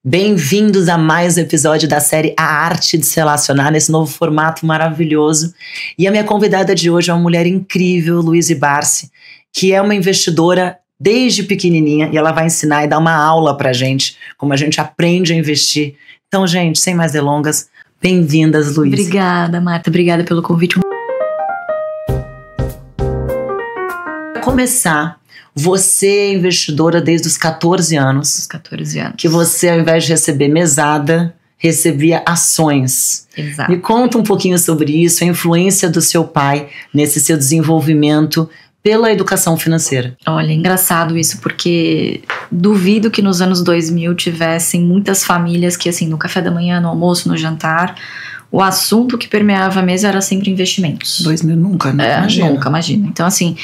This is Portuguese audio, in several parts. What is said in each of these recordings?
Bem-vindos a mais um episódio da série A Arte de Se Relacionar, nesse novo formato maravilhoso. E a minha convidada de hoje é uma mulher incrível, Luíse Barsi, que é uma investidora desde pequenininha e ela vai ensinar e dar uma aula pra gente, como a gente aprende a investir. Então, gente, sem mais delongas, bem-vindas, Luíse. Obrigada, Marta. Obrigada pelo convite. Para começar, você é investidora desde os 14 anos. Os 14 anos. Que você, ao invés de receber mesada, recebia ações. Exato. Me conta um pouquinho sobre isso, a influência do seu pai nesse seu desenvolvimento pela educação financeira. Olha, é engraçado isso, porque duvido que nos anos 2000 tivessem muitas famílias que, assim, no café da manhã, no almoço, no jantar, o assunto que permeava a mesa era sempre investimentos. 2000 nunca, né? Imagina. Nunca, imagina. Então, assim,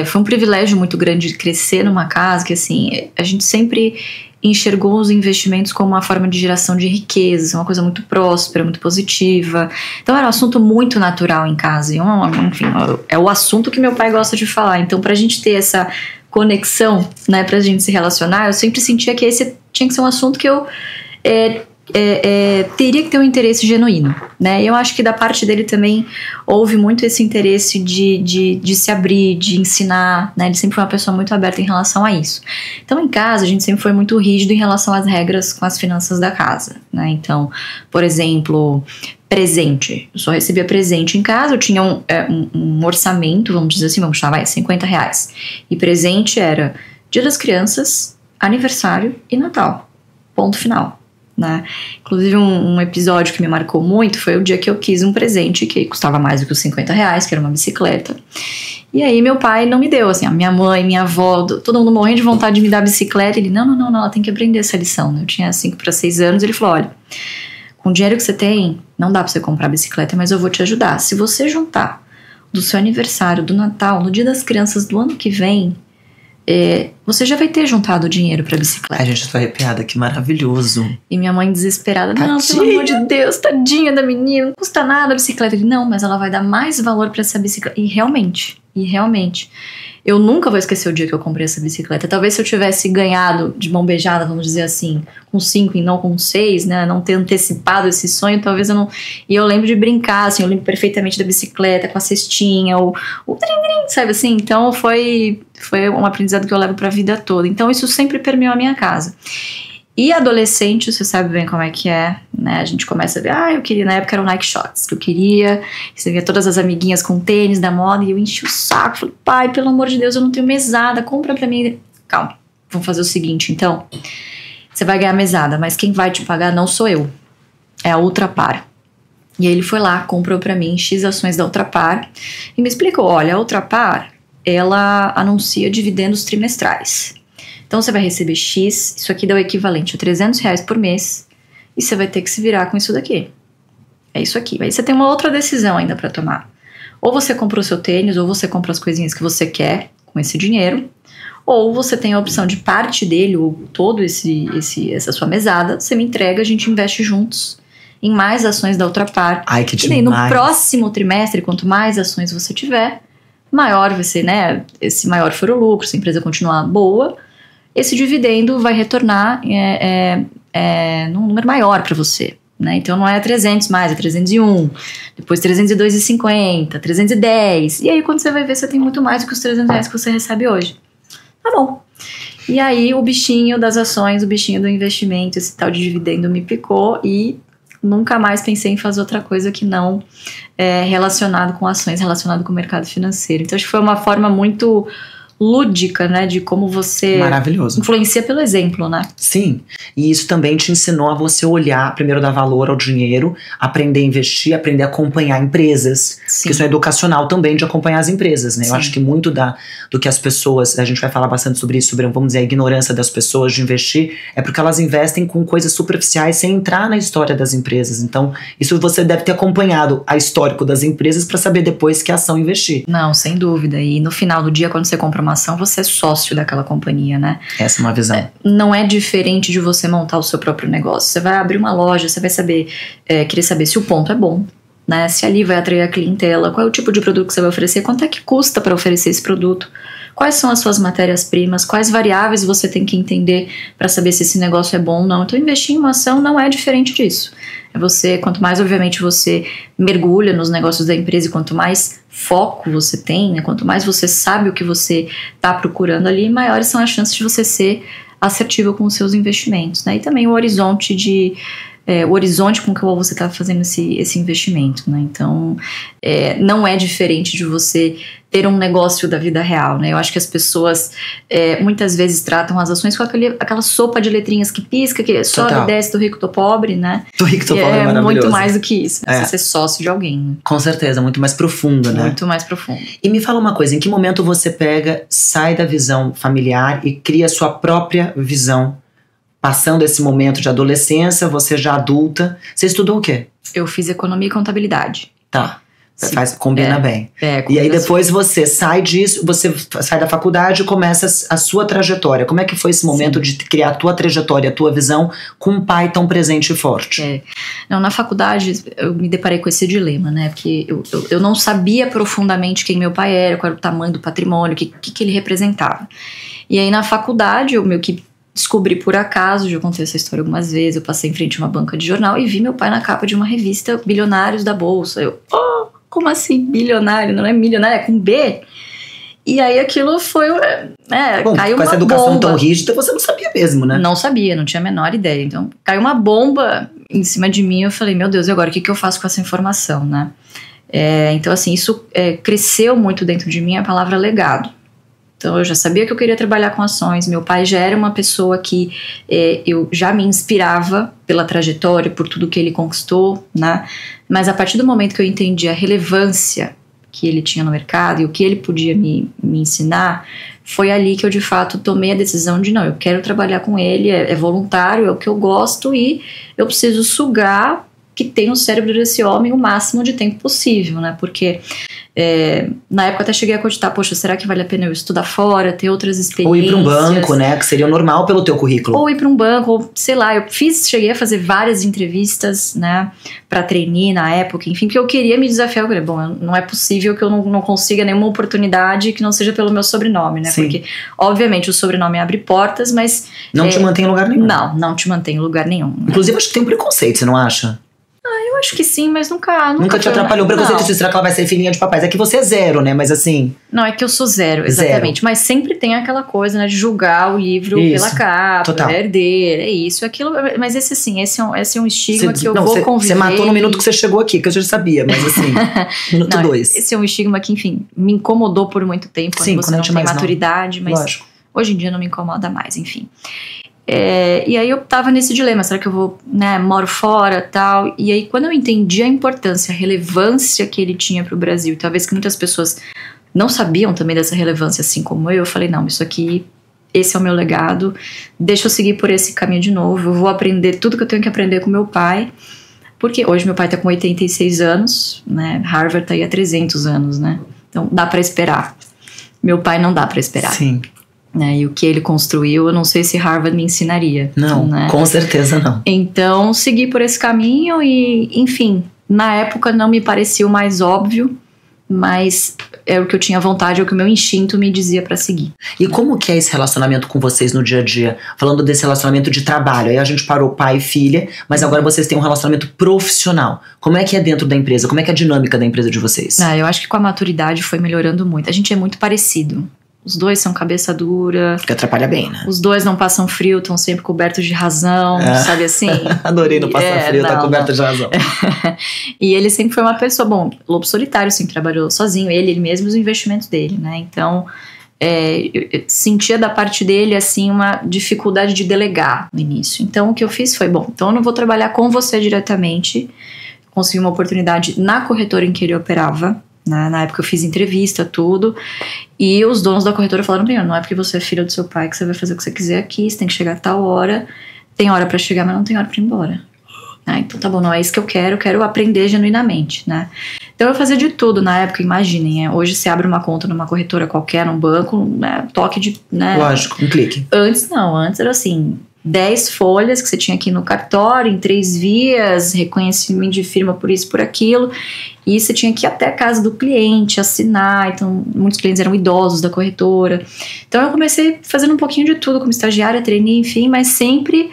foi um privilégio muito grande de crescer numa casa que, assim, a gente sempre enxergou os investimentos como uma forma de geração de riqueza, uma coisa muito próspera, muito positiva. Então, era um assunto muito natural em casa. E, enfim, é o assunto que meu pai gosta de falar. Então, pra gente ter essa conexão, né, pra gente se relacionar, eu sempre sentia que esse tinha que ser um assunto que eu teria que ter um interesse genuíno, né? Eu acho que da parte dele também houve muito esse interesse de se abrir, de ensinar, né? Ele sempre foi uma pessoa muito aberta em relação a isso. Então, em casa, a gente sempre foi muito rígido em relação às regras com as finanças da casa, né? Então, por exemplo, presente. Eu só recebia presente em casa, eu tinha um orçamento, vamos dizer assim, vamos chamar, R$50. E presente era Dia das Crianças, aniversário e Natal. Ponto final. Né? Inclusive um episódio que me marcou muito foi o dia que eu quis um presente que custava mais do que os R$50, que era uma bicicleta. E aí meu pai não me deu, assim, a minha mãe, minha avó, todo mundo morrendo de vontade de me dar a bicicleta. Ele, não, ela tem que aprender essa lição, né? Eu tinha 5 para 6 anos, ele falou, olha, com o dinheiro que você tem, não dá pra você comprar a bicicleta, mas eu vou te ajudar. Se você juntar do seu aniversário, do Natal, no Dia das Crianças do ano que vem, você já vai ter juntado dinheiro pra bicicleta. A gente tá arrepiada, que maravilhoso. E minha mãe desesperada, tadinha. Não, pelo amor de Deus, tadinha da menina, não custa nada a bicicleta. Ele, não, mas ela vai dar mais valor pra essa bicicleta. E realmente, eu nunca vou esquecer o dia que eu comprei essa bicicleta. Talvez se eu tivesse ganhado de mão beijada, vamos dizer assim, com 5 e não com 6, né, não ter antecipado esse sonho, talvez eu não... E eu lembro de brincar, assim, eu lembro perfeitamente da bicicleta, com a cestinha, o trim-trim, sabe assim? Então foi um aprendizado que eu levo pra vida toda. Então isso sempre permeou a minha casa. E adolescente, você sabe bem como é que é, né? A gente começa a ver, eu queria, na época era o Nike Shots, que eu queria, você via todas as amiguinhas com tênis da moda, e eu enchi o saco, falei, pai, pelo amor de Deus, eu não tenho mesada, compra pra mim. Calma, vamos fazer o seguinte, então, você vai ganhar mesada, mas quem vai te pagar não sou eu, é a Ultrapar. E aí ele foi lá, comprou pra mim X ações da Ultrapar, e me explicou, olha, a Ultrapar, ela anuncia dividendos trimestrais. Então você vai receber X, isso aqui dá o equivalente a R$300 por mês, e você vai ter que se virar com isso daqui. É isso aqui. Aí você tem uma outra decisão ainda para tomar. Ou você compra o seu tênis, ou você compra as coisinhas que você quer com esse dinheiro, ou você tem a opção de parte dele, ou todo essa sua mesada, você me entrega, a gente investe juntos em mais ações da Ultrapar. Ai, que demais. E daí, no próximo trimestre, quanto mais ações você tiver, maior vai ser, né? Esse maior for o lucro, se a empresa continuar boa, esse dividendo vai retornar num número maior para você, né? Então não é 300 mais, é 301, depois 302,50, 310, e aí quando você vai ver, você tem muito mais do que os R$300 que você recebe hoje. Tá bom. E aí o bichinho das ações, o bichinho do investimento, esse tal de dividendo me picou e nunca mais pensei em fazer outra coisa que não relacionado com ações, relacionado com o mercado financeiro. Então acho que foi uma forma muito lúdica, né, de como você maravilhoso. Influencia pelo exemplo, né? Sim, e isso também te ensinou a você olhar, primeiro dar valor ao dinheiro, aprender a investir, aprender a acompanhar empresas, porque isso é educacional também de acompanhar as empresas, né? Sim. Eu acho que muito do que as pessoas, a gente vai falar bastante sobre isso, sobre, vamos dizer, a ignorância das pessoas de investir, é porque elas investem com coisas superficiais sem entrar na história das empresas. Então, isso você deve ter acompanhado a histórico das empresas para saber depois que ação investir. Não, sem dúvida. E no final do dia, quando você compra uma ação, você é sócio daquela companhia, né? Essa é uma visão. Não é diferente de você montar o seu próprio negócio. Você vai abrir uma loja, você vai querer saber se o ponto é bom, né? Se ali vai atrair a clientela, qual é o tipo de produto que você vai oferecer, quanto é que custa para oferecer esse produto, quais são as suas matérias-primas, quais variáveis você tem que entender para saber se esse negócio é bom ou não. Então, investir em uma ação não é diferente disso. É você, quanto mais, obviamente, você mergulha nos negócios da empresa e quanto mais foco você tem, né, quanto mais você sabe o que você está procurando ali, maiores são as chances de você ser assertivo com os seus investimentos, né? E também o horizonte com que você está fazendo esse investimento, né? Então, não é diferente de você ter um negócio da vida real, né? Eu acho que as pessoas muitas vezes tratam as ações com aquela sopa de letrinhas que pisca, que sobe e desce, tô rico, tô pobre, né? Tô rico, tô pobre, é maravilhoso. Muito mais do que isso. Você ser sócio de alguém. Né? Com certeza, muito mais profundo, né? Muito mais profundo. E me fala uma coisa, em que momento você sai da visão familiar e cria a sua própria visão? Passando esse momento de adolescência, você já adulta. Você estudou o quê? Eu fiz economia e contabilidade. Tá. Combina bem. Combina. E aí depois você sai disso, você sai da faculdade e começa a sua trajetória. Como é que foi esse momento de criar a tua trajetória, a tua visão com um pai tão presente e forte? Não, na faculdade eu me deparei com esse dilema, né? Porque eu não sabia profundamente quem meu pai era, qual era o tamanho do patrimônio, o que ele representava. E aí na faculdade eu meio que descobri por acaso, já contei essa história algumas vezes, eu passei em frente a uma banca de jornal e vi meu pai na capa de uma revista Bilionários da Bolsa. Eu, como assim bilionário? Não é milionário, é com B? E aí aquilo foi, Bom, caiu com uma essa educação bomba. tão rígida, você não sabia mesmo, né? Não sabia, não tinha a menor ideia. Então caiu uma bomba em cima de mim, eu falei, meu Deus, e agora o que eu faço com essa informação, né? Então assim, isso cresceu muito dentro de mim, a palavra legado. Então eu já sabia que eu queria trabalhar com ações, meu pai já era uma pessoa que eu já me inspirava pela trajetória, por tudo que ele conquistou, né? Mas a partir do momento que eu entendi a relevância que ele tinha no mercado e o que ele podia me ensinar, foi ali que eu de fato tomei a decisão de não, eu quero trabalhar com ele, é voluntário, é o que eu gosto e eu preciso sugar que tem o cérebro desse homem o máximo de tempo possível, né? Porque na época até cheguei a cogitar, poxa, será que vale a pena eu estudar fora, ter outras experiências? Ou ir para um banco, né? Que seria normal pelo teu currículo. Ou ir para um banco, ou sei lá, cheguei a fazer várias entrevistas, né? Para trainee na época, enfim, porque eu queria me desafiar. Eu falei, bom, não é possível que eu não consiga nenhuma oportunidade que não seja pelo meu sobrenome, né? Sim. Porque, obviamente, o sobrenome abre portas, mas... Não te mantém em lugar nenhum. Não te mantém em lugar nenhum. Inclusive, acho que tem um preconceito, você não acha? Eu acho que sim, mas nunca te atrapalhou o preconceito de será que ela vai ser filhinha de papais? É que você é zero, né? Mas assim... Não, é que eu sou zero, exatamente. Mas sempre tem aquela coisa, né? De julgar o livro pela capa, total. Herdeira, é isso, aquilo. Mas esse assim, esse é um estigma que eu vou conviver. Você matou no minuto que você chegou aqui, que eu já sabia, mas assim, minuto 2. Esse é um estigma que, enfim, me incomodou por muito tempo. Sim, você não tem maturidade, mas lógico. Hoje em dia não me incomoda mais, enfim. E aí eu tava nesse dilema, será que eu vou, né, moro fora, tal, e aí quando eu entendi a importância, a relevância que ele tinha pro Brasil, e talvez que muitas pessoas não sabiam também dessa relevância, assim como eu falei, não, isso aqui, esse é o meu legado, deixa eu seguir por esse caminho de novo, eu vou aprender tudo que eu tenho que aprender com meu pai, porque hoje meu pai tá com 86 anos, né, Harvard tá aí há 300 anos, né, então dá pra esperar, meu pai não dá pra esperar. Sim. Né, e o que ele construiu, eu não sei se Harvard me ensinaria. Não, né? Com certeza não. Então, segui por esse caminho e, enfim, na época não me parecia o mais óbvio, mas é o que eu tinha vontade, é o que o meu instinto me dizia pra seguir. E como que é esse relacionamento com vocês no dia a dia? Falando desse relacionamento de trabalho, aí a gente parou pai e filha, mas agora vocês têm um relacionamento profissional. Como é que é dentro da empresa? Como é que é a dinâmica da empresa de vocês? Eu acho que com a maturidade foi melhorando muito. A gente é muito parecido. Os dois são cabeça dura. Que atrapalha bem, né? Os dois não passam frio, estão sempre cobertos de razão, sabe assim? Adorei não passar frio, tá coberto de razão. E ele sempre foi uma pessoa, bom, lobo solitário, sempre trabalhou sozinho, ele mesmo, os investimentos dele, né? Então, eu sentia da parte dele, assim, uma dificuldade de delegar no início. Então, o que eu fiz foi, bom, então eu não vou trabalhar com você diretamente. Consegui uma oportunidade na corretora em que ele operava. Na época eu fiz entrevista, tudo. E os donos da corretora falaram pra mim, não é porque você é filha do seu pai que você vai fazer o que você quiser aqui, você tem que chegar a tal hora. Tem hora pra chegar, mas não tem hora pra ir embora. Então tá bom, não é isso que eu quero aprender genuinamente, né? Então eu fazia de tudo na época, imaginem. Hoje você abre uma conta numa corretora qualquer, num banco, né, toque de... Né? Lógico, um clique. Antes não, antes era assim... 10 folhas que você tinha aqui no cartório, em 3 vias, reconhecimento de firma por isso, por aquilo. E você tinha que ir até a casa do cliente, assinar. Então, muitos clientes eram idosos da corretora. Então, eu comecei fazendo um pouquinho de tudo, como estagiária, trainee, enfim, mas sempre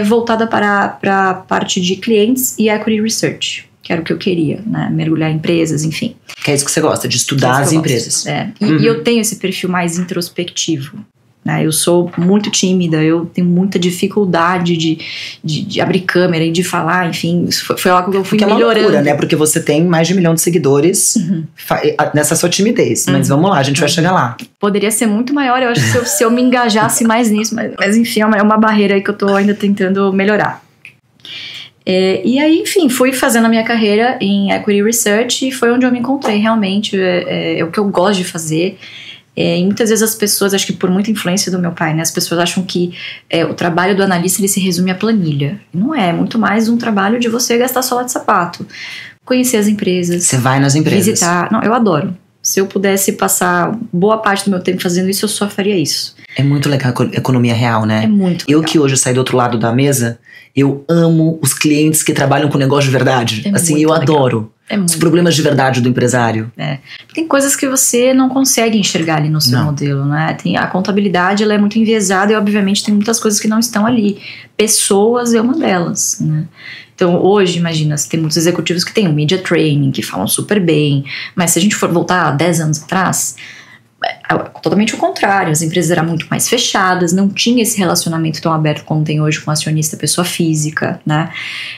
voltada para a parte de clientes e equity research, que era o que eu queria, né? Mergulhar em empresas, enfim. Que é isso que você gosta, de estudar as empresas. E eu tenho esse perfil mais introspectivo. Né? Eu sou muito tímida, eu tenho muita dificuldade de abrir câmera e de falar, enfim, isso foi algo que eu fui melhorando. É uma loucura, né? Porque você tem mais de 1 milhão de seguidores nessa sua timidez. Mas vamos lá, a gente vai chegar lá. Poderia ser muito maior, eu acho que se eu me engajasse mais nisso, mas enfim, é uma barreira aí que eu tô ainda tentando melhorar. E aí, enfim, fui fazendo a minha carreira em Equity Research e foi onde eu me encontrei realmente, é o que eu gosto de fazer. E muitas vezes as pessoas, acho que por muita influência do meu pai, né, as pessoas acham que o trabalho do analista ele se resume à planilha. Não é muito mais um trabalho de você gastar sola de sapato, conhecer as empresas. Você vai nas empresas. Visitar. Não, eu adoro. Se eu pudesse passar boa parte do meu tempo fazendo isso, eu só faria isso. É muito legal a economia real, né? É muito legal. Eu que hoje saí do outro lado da mesa, eu amo os clientes que trabalham com negócio de verdade. Assim, eu adoro. Os problemas de verdade do empresário. Tem coisas que você não consegue enxergar ali no seu modelo, né? A contabilidade, ela é muito enviesada e obviamente tem muitas coisas que não estão ali. Pessoas é uma delas, né? Então hoje, imagina, tem muitos executivos que têm o media training, que falam super bem, mas se a gente for voltar 10 anos atrás, totalmente o contrário, as empresas eram muito mais fechadas, não tinha esse relacionamento tão aberto como tem hoje com o acionista, pessoa física, né?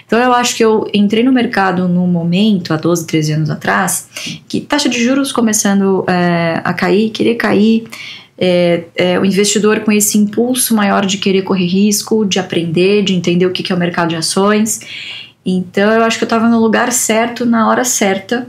Então eu acho que eu entrei no mercado num momento, há 12, 13 anos atrás, que taxa de juros começando a cair, querer cair, o investidor com esse impulso maior de querer correr risco, de aprender, de entender o que é o mercado de ações. Então eu acho que eu estava no lugar certo, na hora certa,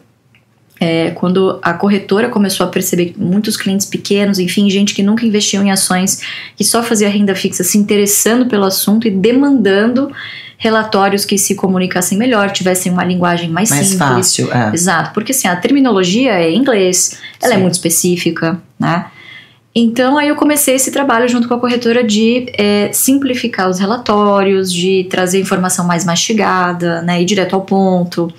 quando a corretora começou a perceber que muitos clientes pequenos, enfim, gente que nunca investiu em ações, que só fazia renda fixa, se interessando pelo assunto e demandando relatórios que se comunicassem melhor, tivessem uma linguagem mais simples. Fácil, Exato, porque assim, a terminologia é em inglês, ela é muito específica, né? Então aí eu comecei esse trabalho junto com a corretora de simplificar os relatórios, de trazer informação mais mastigada, né, ir direto ao ponto.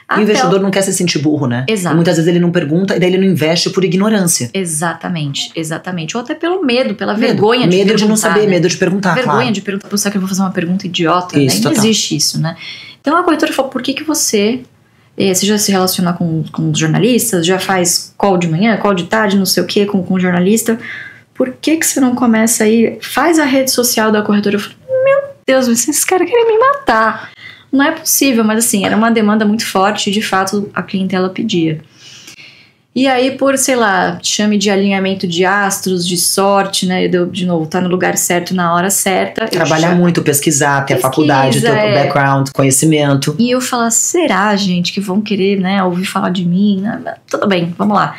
E o investidor não quer se sentir burro, né? Exato. E muitas vezes ele não pergunta e daí ele não investe por ignorância. Exatamente. Ou até pelo medo, pela vergonha de perguntar. Medo de não saber, né? Medo de perguntar, vergonha de perguntar, será que eu vou fazer uma pergunta idiota? Isso, né? Não existe isso, né? Então a corretora falou, por que você já se relaciona com os jornalistas, já faz call de manhã, call de tarde, não sei o que, com o jornalista, por que você não começa aí, faz a rede social da corretora? Eu falei, meu Deus, esses caras querem me matar. Não é possível, mas assim, era uma demanda muito forte e de fato a clientela pedia. E aí por, sei lá, chame de alinhamento de astros, de sorte, né, de novo, tá no lugar certo na hora certa. Trabalhar muito, pesquisar, ter a faculdade, ter o background, conhecimento. E eu falar, será, gente, que vão querer, né, ouvir falar de mim? Tudo bem, vamos lá.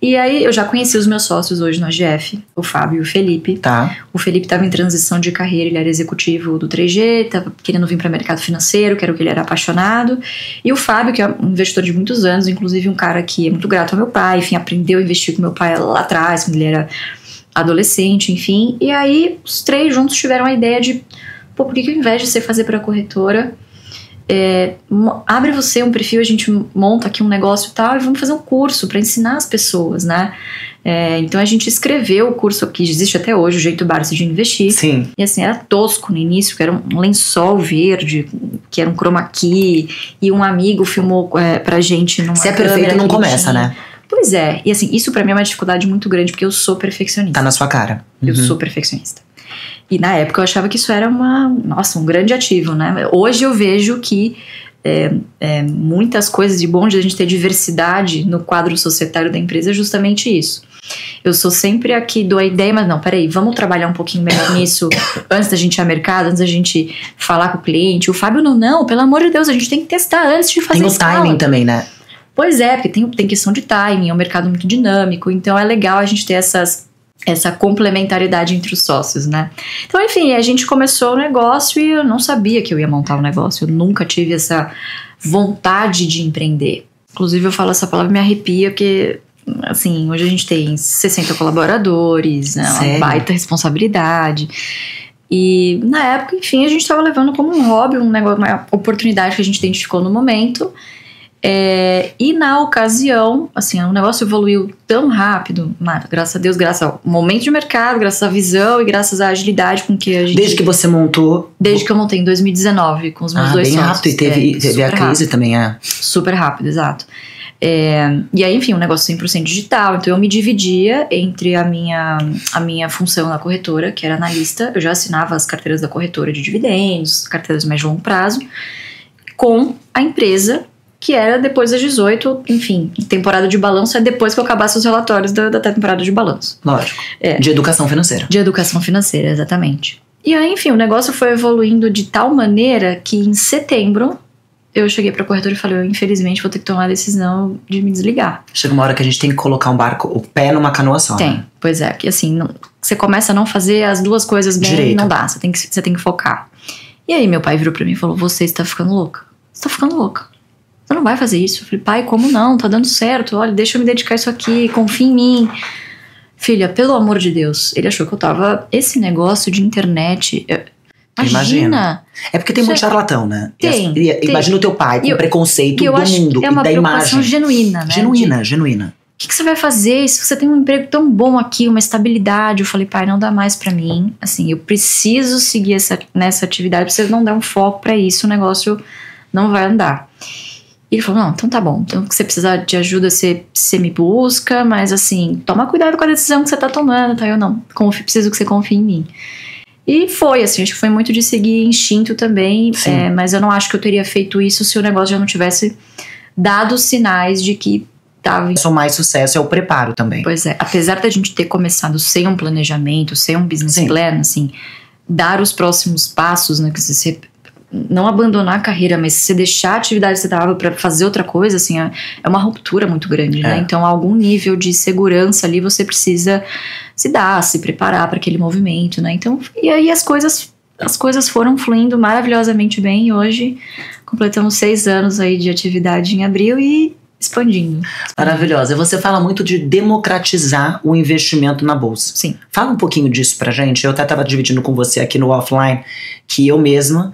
E aí eu já conheci os meus sócios hoje no AGF, o Fábio e o Felipe. Tá. O Felipe estava em transição de carreira, ele era executivo do 3G, estava querendo vir para o mercado financeiro, que era o que ele era apaixonado. E o Fábio, que é um investidor de muitos anos, inclusive um cara que é muito grato ao meu pai, enfim, aprendeu a investir com meu pai lá atrás, quando ele era adolescente, enfim. E aí os três juntos tiveram a ideia de, por que ao invés de você fazer para a corretora, abre você um perfil, a gente monta aqui um negócio e tal, e vamos fazer um curso para ensinar as pessoas, né? Então a gente escreveu o curso que existe até hoje, o Jeito Barça de Investir. Sim. E assim, era tosco no início, que era um lençol verde, que era um chroma key, e um amigo filmou pra gente numa Se é perfeito, não começa, né? Pois é, e assim, isso pra mim é uma dificuldade muito grande, porque eu sou perfeccionista. Tá na sua cara. Eu sou perfeccionista. E na época eu achava que isso era um grande ativo, né? Hoje eu vejo que muitas coisas de bom de a gente ter diversidade no quadro societário da empresa é justamente isso. Eu sou sempre aqui, dou a ideia, mas não, peraí, vamos trabalhar um pouquinho melhor nisso antes da gente ir ao mercado, antes da gente falar com o cliente. O Fábio, não, pelo amor de Deus, a gente tem que testar antes de fazer isso. Tem o timing também, né? Pois é, porque tem questão de timing, é um mercado muito dinâmico, então é legal a gente ter essa complementariedade entre os sócios, né? Então, enfim, a gente começou o negócio e eu não sabia que eu ia montar um negócio. Eu nunca tive essa vontade de empreender. Inclusive, eu falo essa palavra e me arrepia, porque, assim, hoje a gente tem 60 colaboradores, né? Uma baita responsabilidade. E na época, enfim, a gente estava levando como um hobby, um negócio, uma oportunidade que a gente identificou no momento. E na ocasião, assim, o negócio evoluiu tão rápido, graças a Deus, graças ao momento de mercado, graças à visão e graças à agilidade com que a gente... Desde que você montou? Desde que eu montei em 2019, com os meus dois sócios. Bem rápido, e teve a crise também, Super rápido, exato. E aí, enfim, um negócio 100% digital, então eu me dividia entre a minha função na corretora, que era analista, eu já assinava as carteiras da corretora de dividendos, carteiras de médio e longo prazo, com a empresa, que era depois das 18, enfim, temporada de balanço é depois que eu acabasse os relatórios da temporada de balanço. Lógico. De educação financeira. De educação financeira, exatamente. E aí, enfim, o negócio foi evoluindo de tal maneira que em setembro eu cheguei pra corretora e falei, eu infelizmente vou ter que tomar a decisão de me desligar. Chega uma hora que a gente tem que colocar o pé numa canoa só. Tem, né? Pois é, que assim, você começa a não fazer as duas coisas bem, direito. Não dá, você tem que focar. E aí meu pai virou pra mim e falou, você está ficando louca. Você tá ficando louca. Você não vai fazer isso. Eu falei, pai, como não? Tá dando certo. Olha, deixa eu me dedicar a isso aqui. Confia em mim. Filha, pelo amor de Deus. Ele achou que eu tava... Esse negócio de internet... Imagina. É porque tem muito charlatão, né? Tem. Imagina o teu pai com preconceito do mundo é uma e da preocupação imagem. genuína, né? Genuína. O que você vai fazer se você tem um emprego tão bom aqui, uma estabilidade? Eu falei, pai, não dá mais pra mim. Assim, eu preciso seguir nessa atividade. Preciso não dar um foco pra isso. O negócio não vai andar. E ele falou, não, então tá bom. Então, se você precisar de ajuda, você me busca. Mas assim, toma cuidado com a decisão que você tá tomando, tá? Eu não, preciso que você confie em mim. E foi, assim, acho que foi muito de seguir instinto também. Mas eu não acho que eu teria feito isso se o negócio já não tivesse dado sinais de que tava... O mais sucesso é o preparo também. Pois é, apesar da gente ter começado sem um planejamento, sem um business plan, assim, dar os próximos passos, né, que você não abandonar a carreira, mas você deixar a atividade que você estava para fazer outra coisa, assim, é uma ruptura muito grande, né? Então, algum nível de segurança ali você precisa se preparar para aquele movimento, né? Então, e aí as coisas foram fluindo maravilhosamente bem e hoje completamos 6 anos aí de atividade em abril e expandindo. Maravilhosa. Você fala muito de democratizar o investimento na bolsa. Sim. Fala um pouquinho disso pra gente. Eu até estava dividindo com você aqui no offline que eu mesma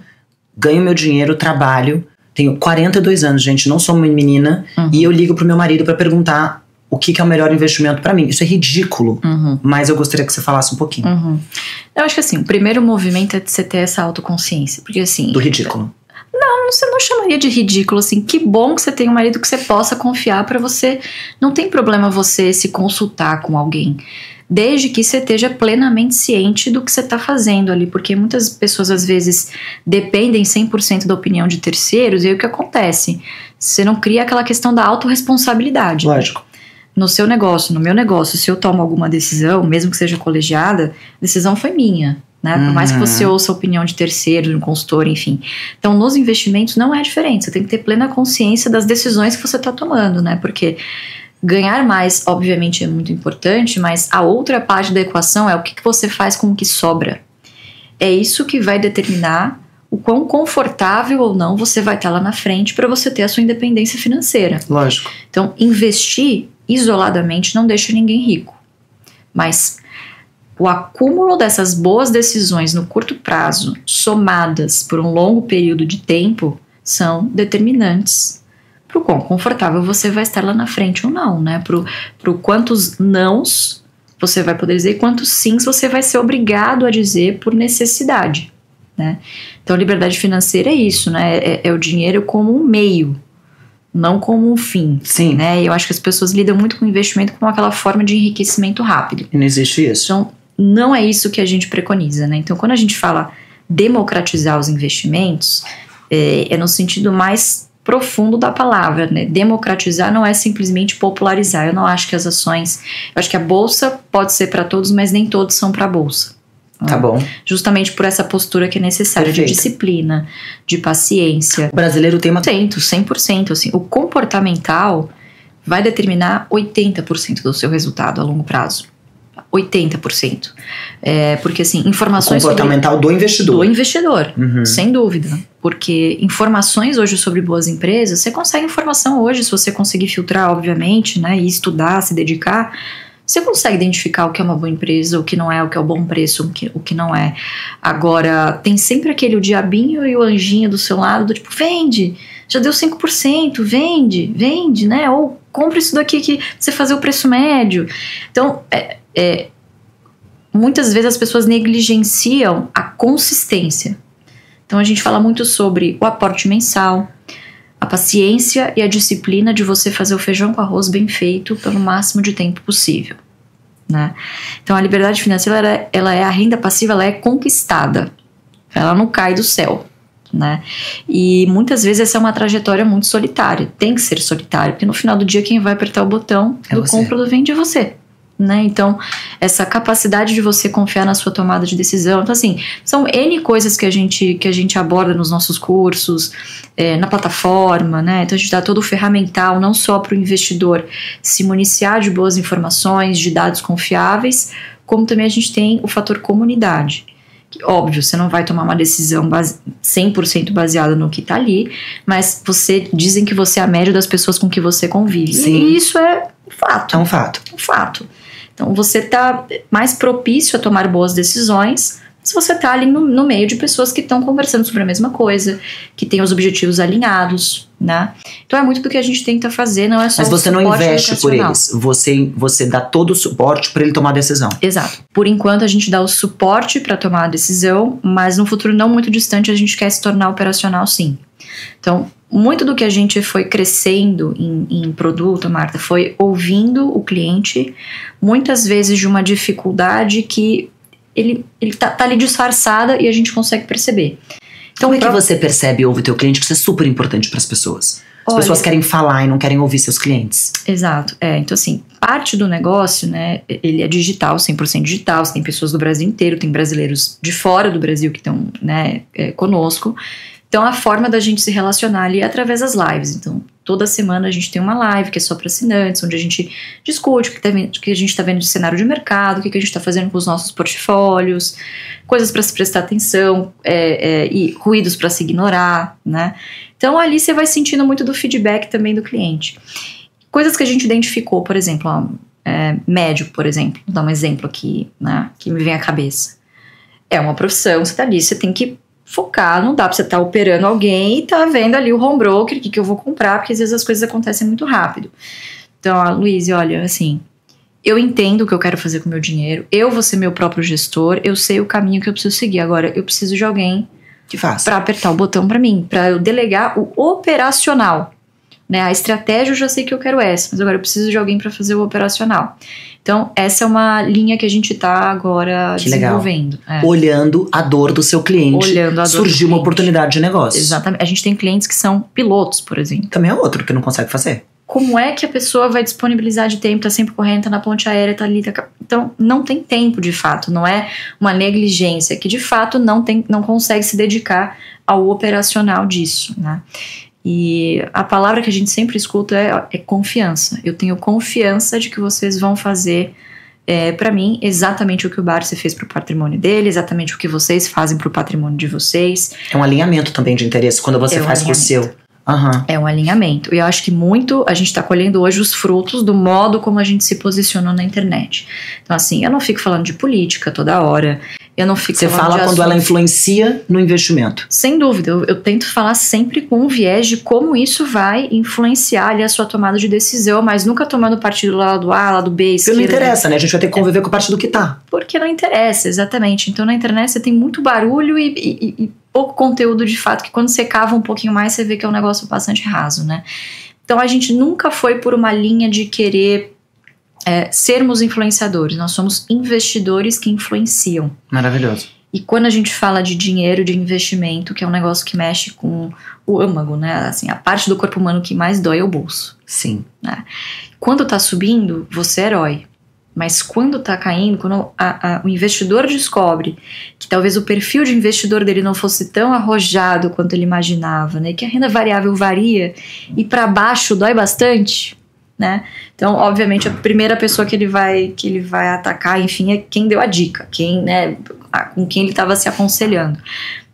ganho meu dinheiro, trabalho, tenho 42 anos, gente, não sou uma menina, e eu ligo pro meu marido pra perguntar o que é o melhor investimento pra mim. Isso é ridículo, mas eu gostaria que você falasse um pouquinho. Eu acho que assim, o primeiro movimento é você ter essa autoconsciência, porque assim... Do ridículo. Não, você não chamaria de ridículo, assim, que bom que você tem um marido que você possa confiar pra você, não tem problema você se consultar com alguém, desde que você esteja plenamente ciente do que você está fazendo ali, porque muitas pessoas às vezes dependem 100% da opinião de terceiros, e aí o que acontece? Você não cria aquela questão da autorresponsabilidade. Lógico. No seu negócio, no meu negócio, se eu tomo alguma decisão, mesmo que seja colegiada, a decisão foi minha, né? Por mais que você ouça a opinião de terceiros, de um consultor, enfim. Então, nos investimentos não é diferente, você tem que ter plena consciência das decisões que você está tomando, né? Porque ganhar mais, obviamente, é muito importante, mas a outra parte da equação é o que você faz com o que sobra. É isso que vai determinar o quão confortável ou não você vai estar lá na frente para você ter a sua independência financeira. Lógico. Então, investir isoladamente não deixa ninguém rico. Mas o acúmulo dessas boas decisões no curto prazo, somadas por um longo período de tempo, são determinantes pro quão confortável você vai estar lá na frente ou não, né? Pro quantos nãos você vai poder dizer e quantos sims você vai ser obrigado a dizer por necessidade, né? Então, liberdade financeira é isso, né? É o dinheiro como um meio, não como um fim. Sim. Né? E eu acho que as pessoas lidam muito com investimento como aquela forma de enriquecimento rápido. E não existe isso. Então, não é isso que a gente preconiza, né? Então, quando a gente fala democratizar os investimentos, é no sentido mais profundo da palavra, né? Democratizar não é simplesmente popularizar. Eu não acho que as ações... Eu acho que a bolsa pode ser para todos, mas nem todos são para a bolsa. Tá bom. Justamente por essa postura que é necessária. Perfeito. De disciplina, de paciência. O brasileiro tem uma... 100%, assim. O comportamental vai determinar 80% do seu resultado a longo prazo. 80%. Porque, assim, informações... O comportamental do investidor. Do investidor, sem dúvida. Porque informações hoje sobre boas empresas, você consegue informação hoje, se você conseguir filtrar, obviamente, né, e estudar, se dedicar, você consegue identificar o que é uma boa empresa, o que não é, o que é o bom preço, o que não é. Agora, tem sempre aquele o diabinho e o anjinho do seu lado, do tipo, vende, já deu 5%, vende, né? Ou compra isso daqui que você fazer o preço médio. Então, muitas vezes as pessoas negligenciam a consistência. Então, a gente fala muito sobre o aporte mensal, a paciência e a disciplina de você fazer o feijão com arroz bem feito pelo máximo de tempo possível, né? Então, a liberdade financeira, ela é a renda passiva, ela é conquistada. Ela não cai do céu, né? E muitas vezes essa é uma trajetória muito solitária. Tem que ser solitária, porque no final do dia quem vai apertar o botão do compra ou do vende é você, né? Então, essa capacidade de você confiar na sua tomada de decisão. Então, assim, são N coisas que a gente aborda nos nossos cursos, na plataforma, né? Então, a gente dá todo o ferramental, não só para o investidor se municiar de boas informações, de dados confiáveis, como também a gente tem o fator comunidade. Que, óbvio, você não vai tomar uma decisão 100% baseada no que está ali, mas dizem que você é a média das pessoas com que você convive. Sim. E isso é um fato. É um fato. Um fato. Então, você está mais propício a tomar boas decisões se você está ali no meio de pessoas que estão conversando sobre a mesma coisa, que têm os objetivos alinhados, né? Então, é muito do que a gente tenta fazer, não é só. Mas você não investe por eles, você dá todo o suporte para ele tomar a decisão. Exato. Por enquanto, a gente dá o suporte para tomar a decisão, mas no futuro não muito distante a gente quer se tornar operacional, sim. Então, muito do que a gente foi crescendo em produto, Marta, foi ouvindo o cliente, muitas vezes de uma dificuldade que ele tá ali disfarçada e a gente consegue perceber. Então, como é que você percebe e ouve o teu cliente, que isso é super importante para as pessoas? As pessoas querem falar e não querem ouvir seus clientes. Exato. Então, assim, parte do negócio, né, ele é digital, 100% digital. Você tem pessoas do Brasil inteiro, tem brasileiros de fora do Brasil que estão, né, conosco. Então, a forma da gente se relacionar ali é através das lives. Então, toda semana a gente tem uma live que é só para assinantes, onde a gente discute o que a gente está vendo de cenário de mercado, o que a gente está fazendo com os nossos portfólios, coisas para se prestar atenção e ruídos para se ignorar, né? Então, ali você vai sentindo muito do feedback também do cliente. Coisas que a gente identificou, por exemplo, médico, por exemplo, vou dar um exemplo aqui, né, que me vem à cabeça. É uma profissão, você está ali, você tem que focar, não dá pra você estar operando alguém e tá vendo ali o home broker, o que eu vou comprar, porque às vezes as coisas acontecem muito rápido. Então, Luiz, olha, assim, eu entendo o que eu quero fazer com o meu dinheiro, eu vou ser meu próprio gestor, eu sei o caminho que eu preciso seguir, agora eu preciso de alguém que faça pra apertar o botão pra mim, pra eu delegar o operacional, né? A estratégia eu já sei que eu quero essa, mas agora eu preciso de alguém pra fazer o operacional. Então, essa é uma linha que a gente tá agora desenvolvendo. Olhando a dor do seu cliente, surgiu uma oportunidade de negócio. Exatamente. A gente tem clientes que são pilotos, por exemplo. Também é outro que não consegue fazer. Como é que a pessoa vai disponibilizar de tempo, tá sempre correndo, tá na ponte aérea, tá ali, tá... Então, não tem tempo, de fato. Não é uma negligência, que de fato não consegue se dedicar ao operacional disso, né? E a palavra que a gente sempre escuta é confiança. Eu tenho confiança de que vocês vão fazer para mim exatamente o que o Barsi fez pro patrimônio dele, exatamente o que vocês fazem pro patrimônio de vocês. É um alinhamento também de interesse quando você faz com o seu. Uhum. É um alinhamento. E eu acho que muito a gente está colhendo hoje os frutos do modo como a gente se posicionou na internet. Então, assim, eu não fico falando de política toda hora. Eu não fico Você fala quando ela influencia no investimento. Sem dúvida. Eu tento falar sempre com um viés de como isso vai influenciar ali a sua tomada de decisão, mas nunca tomando partido lá do A, lá do B, esquerda. Porque não interessa, né? A gente vai ter que conviver com a parte do que tá. Porque não interessa, exatamente. Então, na internet você tem muito barulho e pouco conteúdo de fato, que quando você cava um pouquinho mais, você vê que é um negócio bastante raso, né? Então, a gente nunca foi por uma linha de querer sermos influenciadores. Nós somos investidores que influenciam. Maravilhoso. E quando a gente fala de dinheiro, de investimento, que é um negócio que mexe com o âmago, né? Assim, a parte do corpo humano que mais dói é o bolso. Sim. Né? Quando tá subindo, você é herói. Mas quando tá caindo, quando o investidor descobre que talvez o perfil de investidor dele não fosse tão arrojado quanto ele imaginava, né? Que a renda variável varia e para baixo dói bastante, né? Então, obviamente, a primeira pessoa que ele vai atacar, enfim, é quem deu a dica, né, com quem ele estava se aconselhando.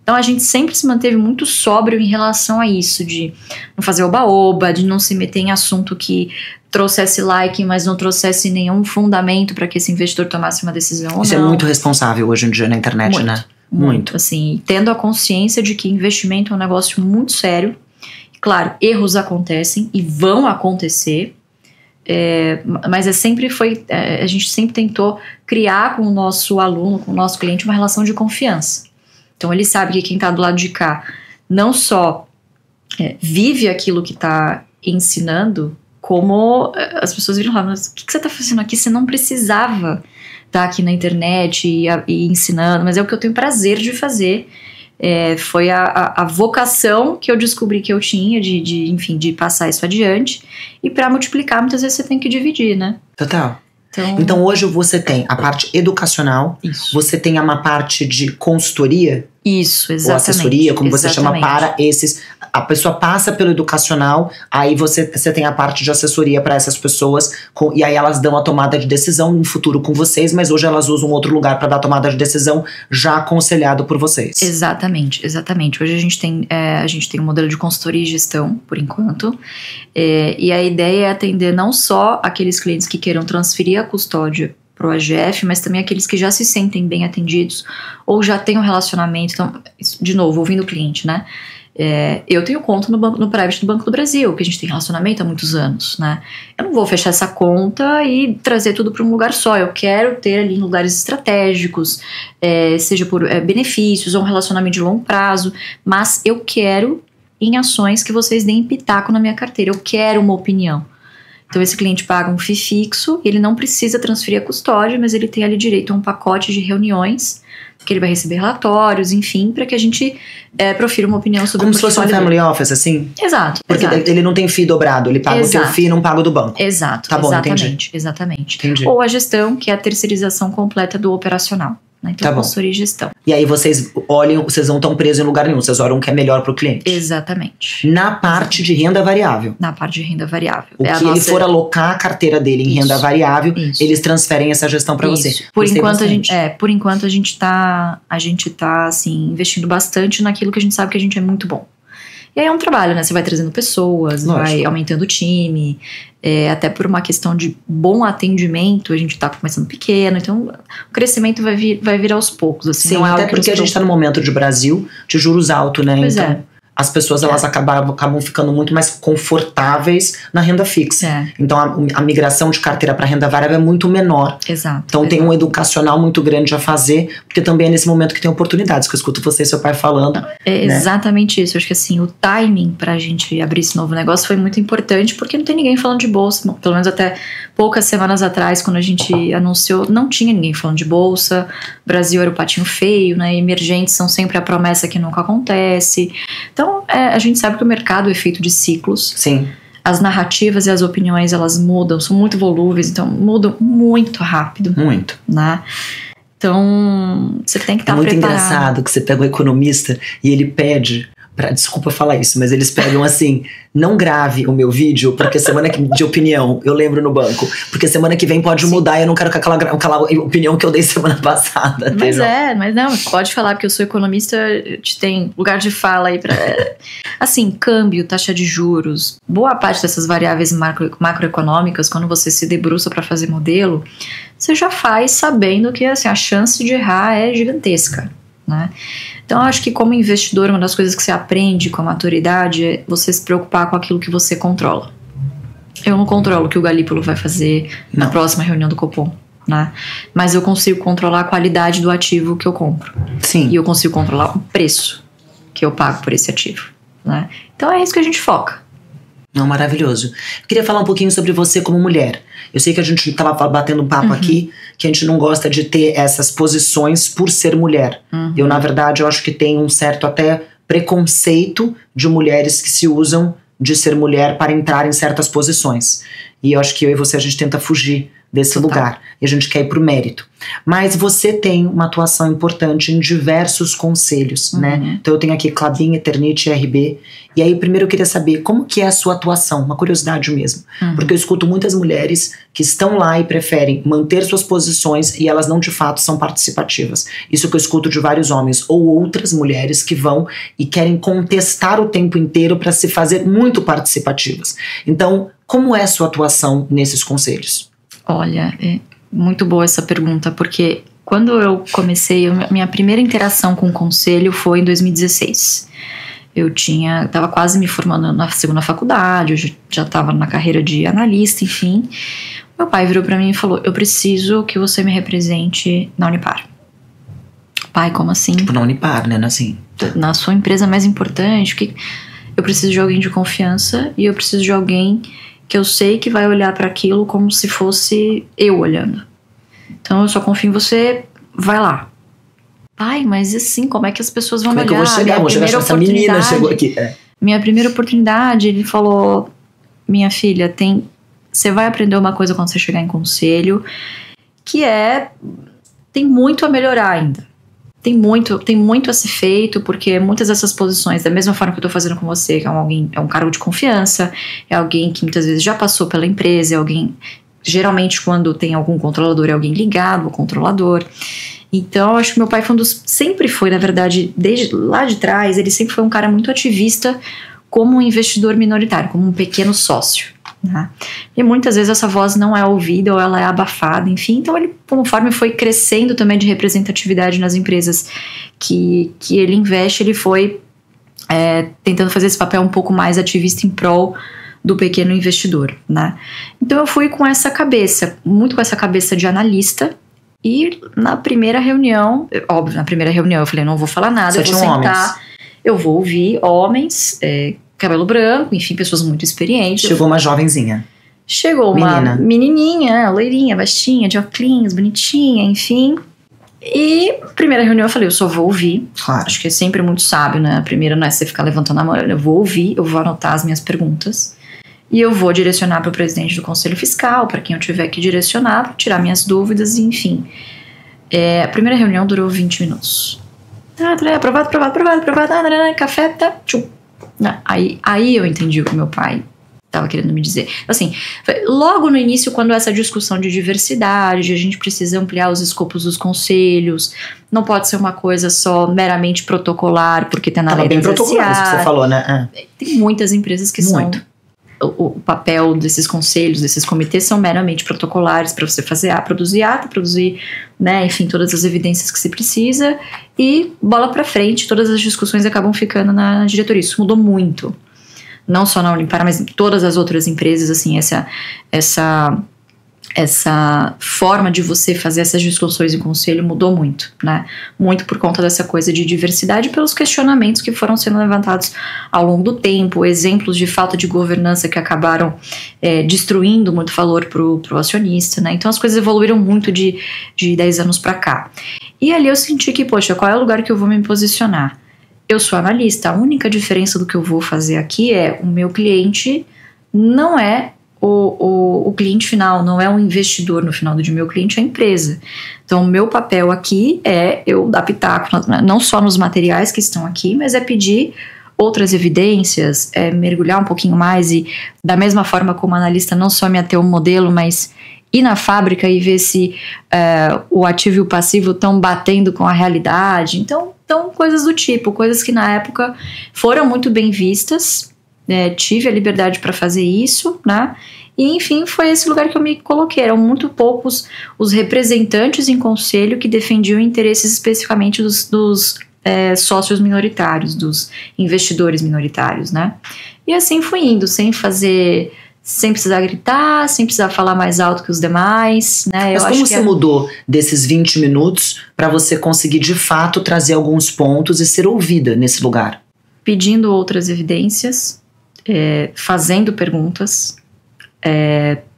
Então, a gente sempre se manteve muito sóbrio em relação a isso, de não fazer oba-oba, de não se meter em assunto que trouxesse like, mas não trouxesse nenhum fundamento para que esse investidor tomasse uma decisão. Isso é muito responsável hoje em dia na internet, muito, né? Muito. Assim, tendo a consciência de que investimento é um negócio muito sério. Claro, erros acontecem e vão acontecer. Mas a gente sempre tentou criar com o nosso aluno, com o nosso cliente, uma relação de confiança. Então ele sabe que quem está do lado de cá não só vive aquilo que está ensinando, como as pessoas viram lá, mas o que você está fazendo aqui? Você não precisava estar aqui na internet e ensinando, mas é o que eu tenho prazer de fazer. Foi a vocação que eu descobri que eu tinha de passar isso adiante. E para multiplicar, muitas vezes você tem que dividir, né? Total. Então hoje você tem a parte educacional, isso. Você tem uma parte de consultoria. Isso, exatamente. Ou assessoria, como você chama, para esses. A pessoa passa pelo educacional, aí você tem a parte de assessoria para essas pessoas, e aí elas dão a tomada de decisão no futuro com vocês, mas hoje elas usam outro lugar para dar a tomada de decisão já aconselhado por vocês. Exatamente. Hoje a gente tem um modelo de consultoria e gestão, por enquanto, e a ideia é atender não só aqueles clientes que queiram transferir a custódia pro AGF, mas também aqueles que já se sentem bem atendidos ou já têm um relacionamento. Então, de novo, ouvindo o cliente, né? Eu tenho conta no Private do Banco do Brasil, que a gente tem relacionamento há muitos anos, né? Eu não vou fechar essa conta e trazer tudo para um lugar só. Eu quero ter ali em lugares estratégicos, seja por benefícios ou um relacionamento de longo prazo, mas eu quero em ações que vocês deem pitaco na minha carteira. Eu quero uma opinião. Então esse cliente paga um FII fixo, ele não precisa transferir a custódia, mas ele tem ali direito a um pacote de reuniões, que ele vai receber relatórios, enfim, para que a gente profira uma opinião sobre como se fosse um family office, assim? Exato. Porque ele não tem FII dobrado, ele paga o teu FII e não paga o do banco. Exato. Tá bom, exatamente. Entendi. Ou a gestão, que é a terceirização completa do operacional. Né? Então, consultoria e gestão. E aí vocês olham, vocês não estão presos em lugar nenhum, vocês olham o que é melhor para o cliente. Exatamente. Na parte de renda variável. Na parte de renda variável. O que ele for alocar a carteira dele em renda variável, eles transferem essa gestão para você. Por enquanto a gente tá assim, investindo bastante naquilo que a gente sabe que a gente é muito bom. E aí é um trabalho, né? Você vai trazendo pessoas, vai aumentando o time, até por uma questão de bom atendimento, a gente tá começando pequeno, então o crescimento vai vir aos poucos. Assim, sim, não é até porque a gente tá no momento de Brasil de juros altos, né? Pois então as pessoas elas acabam ficando muito mais confortáveis na renda fixa. Então a migração de carteira para renda variável é muito menor. Exato. Então tem um educacional muito grande a fazer, porque também é nesse momento que tem oportunidades, que eu escuto você e seu pai falando. Exatamente isso. Eu acho que assim, o timing pra gente abrir esse novo negócio foi muito importante, porque não tem ninguém falando de bolsa. Pelo menos até poucas semanas atrás, quando a gente anunciou, não tinha ninguém falando de bolsa. O Brasil era o patinho feio, né? Emergentes são sempre a promessa que nunca acontece. Então, a gente sabe que o mercado é feito de ciclos. Sim. As narrativas e as opiniões, elas mudam, são muito volúveis, então mudam muito rápido. Muito. Né? Então, você tem que estar preparado. É muito engraçado que você pega um economista e ele pede... Desculpa falar isso, mas eles pegam assim, não grave o meu vídeo, porque semana que de opinião, eu lembro no banco, porque semana que vem pode mudar e eu não quero com aquela opinião que eu dei semana passada. Mas não, pode falar, porque eu sou economista, te tem lugar de fala aí pra... Assim, câmbio, taxa de juros, boa parte dessas variáveis macroeconômicas, quando você se debruça para fazer modelo, você já faz sabendo que assim, a chance de errar é gigantesca, né? Então, eu acho que como investidor, uma das coisas que você aprende com a maturidade é você se preocupar com aquilo que você controla. Eu não controlo o que o Galípolo vai fazer na próxima reunião do Copom, né? Mas eu consigo controlar a qualidade do ativo que eu compro. Sim. E eu consigo controlar o preço que eu pago por esse ativo, né? Então, é isso que a gente foca. Não, maravilhoso. Eu queria falar um pouquinho sobre você como mulher. Eu sei que a gente estava batendo um papo aqui, que a gente não gosta de ter essas posições por ser mulher. Eu, na verdade, eu acho que tem um certo até preconceito de mulheres que se usam de ser mulher para entrar em certas posições. E eu acho que eu e você, a gente tenta fugir desse lugar. E a gente quer ir pro mérito. Mas você tem uma atuação importante em diversos conselhos, né? Então eu tenho aqui Klabin, Eternit e RB. E aí primeiro eu queria saber como que é a sua atuação, uma curiosidade mesmo. Porque eu escuto muitas mulheres que estão lá e preferem manter suas posições e elas não de fato são participativas. Isso que eu escuto de vários homens. Ou outras mulheres que vão e querem contestar o tempo inteiro para se fazer muito participativas. Então, Como é a sua atuação nesses conselhos? Olha, é muito boa essa pergunta, porque quando eu comecei, minha primeira interação com o conselho foi em 2016. Eu estava quase me formando na segunda faculdade, eu já estava na carreira de analista, enfim. Meu pai virou para mim e falou: eu preciso que você me represente na Unipar. Pai, como assim? Tipo, na Unipar, né? Assim. Na sua empresa mais importante, que eu preciso de alguém de confiança e eu preciso de alguém que eu sei que vai olhar para aquilo como se fosse eu olhando. Então eu só confio em você, vai lá. Pai, mas assim, como é que as pessoas vão olhar? Como é que eu vou chegar? Vou chegar, essa menina chegou aqui. Minha primeira oportunidade, ele falou: minha filha, você vai aprender uma coisa quando você chegar em conselho, que tem muito a melhorar ainda. Tem muito a ser feito, porque muitas dessas posições, da mesma forma que eu tô fazendo com você, que é um cargo de confiança, é alguém que muitas vezes já passou pela empresa, é alguém, geralmente quando tem algum controlador, é alguém ligado ao controlador. Então, acho que meu pai sempre foi, na verdade, desde lá de trás, ele sempre foi um cara muito ativista como um investidor minoritário, como um pequeno sócio, né? E muitas vezes essa voz não é ouvida ou ela é abafada, enfim. Então, ele, conforme foi crescendo também de representatividade nas empresas que ele investe, ele foi tentando fazer esse papel um pouco mais ativista em prol do pequeno investidor, né? Então, eu fui com essa cabeça, muito com essa cabeça de analista. E na primeira reunião, óbvio, eu falei: não vou falar nada, eu vou sentar, homens. Eu vou ouvir homens, cabelo branco, enfim, pessoas muito experientes. Chegou uma jovenzinha. Chegou uma menininha, loirinha, baixinha, de óculos, bonitinha, enfim. E primeira reunião eu falei: eu só vou ouvir. Claro. Acho que é sempre muito sábio, né? A primeira não é você ficar levantando a mão, eu vou ouvir, eu vou anotar as minhas perguntas. E eu vou direcionar para o presidente do Conselho Fiscal, para quem eu tiver que direcionar, para tirar minhas dúvidas, enfim. A primeira reunião durou 20 minutos. Aprovado, café, tá, tchum. Aí eu entendi o que meu pai estava querendo me dizer. Assim, logo no início, quando essa discussão de diversidade, a gente precisa ampliar os escopos dos conselhos, não pode ser uma coisa só meramente protocolar, porque tem na lei bem protocolar, isso que você falou, né? Tem muitas empresas que são... O papel desses conselhos, desses comitês, são meramente protocolares para você fazer produzir, né, enfim, todas as evidências que se precisa e bola para frente, todas as discussões acabam ficando na diretoria. Isso mudou muito, não só na Unipar, mas em todas as outras empresas, assim, essa forma de você fazer essas discussões em conselho mudou muito, né? Muito por conta dessa coisa de diversidade, pelos questionamentos que foram sendo levantados ao longo do tempo, exemplos de falta de governança que acabaram destruindo muito valor pro acionista, né? Então as coisas evoluíram muito de 10 anos para cá. E ali eu senti que, poxa, qual é o lugar que eu vou me posicionar? Eu sou analista, a única diferença do que eu vou fazer aqui é o meu cliente não é o cliente final, não é um investidor no final do dia, meu cliente é a empresa. Então, o meu papel aqui é eu dar pitaco, não só nos materiais que estão aqui, mas é pedir outras evidências, mergulhar um pouquinho mais e, da mesma forma como analista, não só me ater ao modelo, mas ir na fábrica e ver se o ativo e o passivo estão batendo com a realidade. Então, coisas do tipo, coisas que na época foram muito bem vistas. Tive a liberdade para fazer isso, né? E enfim, foi esse lugar que eu me coloquei. Eram muito poucos os representantes em conselho que defendiam interesses especificamente dos sócios minoritários, dos investidores minoritários, né? E assim fui indo, sem precisar gritar, sem precisar falar mais alto que os demais, né? Mas como você mudou desses 20 minutos para você conseguir de fato trazer alguns pontos e ser ouvida nesse lugar? Pedindo outras evidências, fazendo perguntas,